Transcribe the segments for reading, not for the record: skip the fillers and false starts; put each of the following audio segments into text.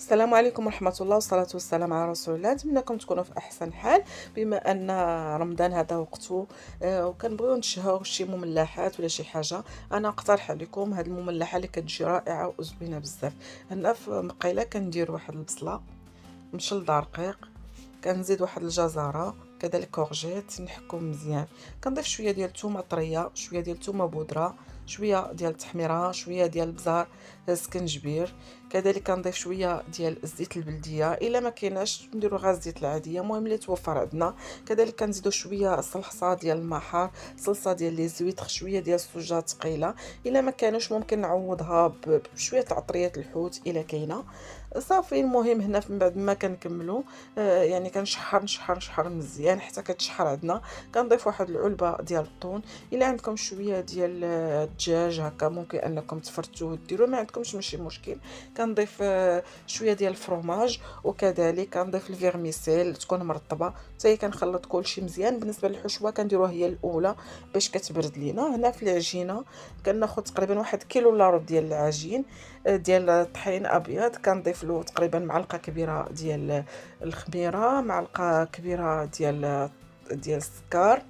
السلام عليكم ورحمة الله والصلاة والسلام على رسول الله. نتمنىكم تكونوا في أحسن حال. بما أن رمضان هذا وقته وكنبغيو نشهيو شي مملحات ولا شي حاجة. أنا اقترح عليكم هاد المملحة اللي كتجي رائعة وزوينة بزاف. أنا في مقيلة كندير واحد البصلة مشلضة رقيق، كنزيد واحد الجزرة كذلك كورجيت نحكهم مزيان، كنضيف شويه ديال الثومه طريه، شويه ديال الثومه بودره، شويه ديال التحميره، شويه ديال البزار، سكنجبير، كذلك كنضيف شويه ديال الزيت البلديه الا ما كايناش نديرو غير الزيت العاديه، المهم اللي توفر عندنا. كذلك كنزيدو شويه صلصه ديال المحار، صلصه ديال لي زويتر، شويه ديال السوجه ثقيله، الا ما كانوش ممكن نعوضها بشويه عطريه الحوت الا كاينه. صافي المهم هنا من بعد ما كنكملوا يعني كنشحر مزيان حتى كتشحر عندنا. كنضيف واحد العلبه ديال الطون، الا عندكم شويه ديال الدجاج هكا ممكن انكم تفرتوه وديروا، ما عندكمش ماشي مشكل. كنضيف شويه ديال الفرomاج، وكذلك كنضيف الفيرميسيل تكون مرطبه حتى هي. كنخلط كلشي مزيان. بالنسبه للحشوه كنديروها هي الاولى باش كتبرد لينا. هنا في العجينه كناخذ تقريبا 1 كيلو الا ربع ديال العجين ديال الطحين ابيض، كنضيف له تقريبا معلقه كبيره ديال الخميره، معلقه كبيره ديال السكر،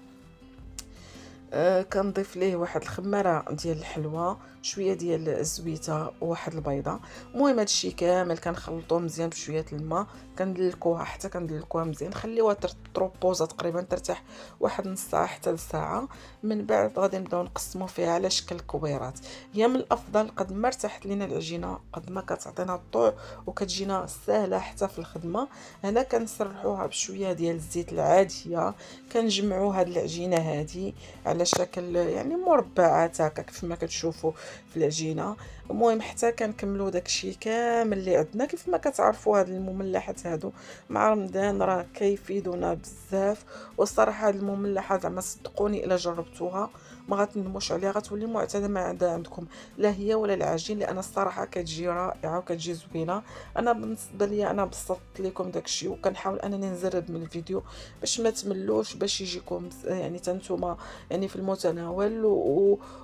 كنضيف ليه واحد الخماره ديال الحلوى، شويه ديال الزويته وواحد البيضه. المهم هادشي كامل كنخلطوه مزيان بشويه الماء، كندلكوها حتى كندلكوها مزيان، نخليوها تروبوزا تقريبا ترتاح واحد نص ساعه حتى لساعه. من بعد غادي نبداو نقسمو فيها على شكل كويرات. هي من الافضل قد ما ارتاحت لينا العجينه قد ما كتعطينا الطوع وكتجينا سهله حتى في الخدمه. هنا كنسرحوها بشويه ديال الزيت العاديه، كنجمعوا هاد العجينه هادي على شكل يعني مربعات هكا كيف ما كتشوفوا في العجينه. المهم حتى كنكملوا داكشي كامل اللي عندنا. كيف ما كتعرفوا هاد المملحات هادو مع رمضان راه كيفيدونا بزاف، والصراحه هاد المملحات زعما صدقوني الا جربتوها ما غتندموش عليها، غتولي معتمده عندكم لا هي ولا العجين، لان الصراحه كتجي رائعه وكتجي زوينه. انا بالنسبه لي انا بسطت لكم داكشي وكنحاول انني نزرب من الفيديو باش ما تملوش، باش يجيكم يعني تنتوما يعني في المتناول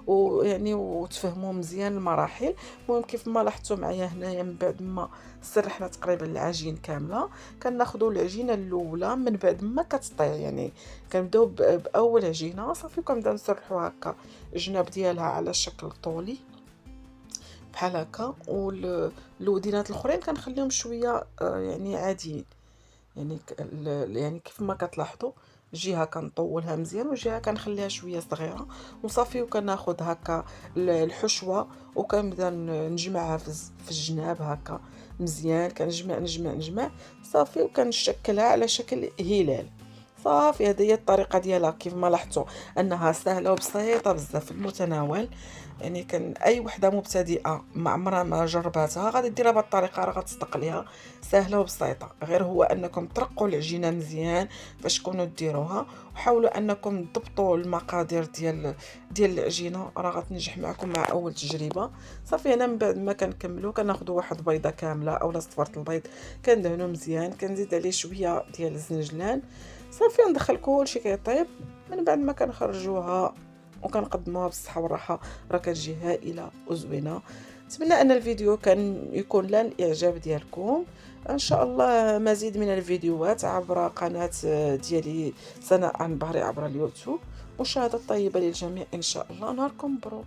ويعني وتفهموا مزيان المراحل. المهم كيف ما لاحظتوا معايا هنايا من بعد ما سرحنا تقريبا العجين كامله، كناخذوا العجينه الاولى من بعد ما كتطيب، يعني كنبداو باول عجينه صافي كنبداو نسرحوا هكا الجناب ديالها على شكل طولي بحال هكا، والودينات الاخرين كنخليهم شويه يعني عاديين، يعني يعني كيف ما كتلاحظوا جهه كنطولها مزيان وجهه كنخليها شويه صغيره وصافي. وكناخذ هكا الحشوه وكنبدا نجمعها في الجناب هكا مزيان، كنجمع نجمع نجمع صافي وكنشكلها على شكل هلال. صافي هذه هي الطريقه ديالها. كيف ما لاحظتوا انها سهله وبسيطه بزاف في المتناول، يعني كان اي وحده مبتدئه ما عمرها ما جرباتها غادي ديرها بهذه الطريقه راه غتصدق ليها سهله وبسيطه. غير هو انكم ترقوا العجينه مزيان فاش تكونوا ديروها، وحاولوا انكم تضبطوا المقادير ديال العجينه راه غتنجح معكم مع اول تجربه. صافي هنا من بعد ما كنكملوا كناخذوا واحد بيضه كامله اولا صفاره البيض، كندهنوا مزيان، كنزيد عليه شويه ديال الزنجلان، صافي ندخل كلشي كيطيب. من بعد ما كنخرجوها وكنقدموها بالصحه والراحه راه كتجي هائله وزوينه. نتمنى ان الفيديو كان يكون لان الاعجاب ديالكم. ان شاء الله مزيد من الفيديوهات عبر قناه ديالي سناء عنبري عبر اليوتيوب. مشاهده طيبه للجميع ان شاء الله. نهاركم مبروك.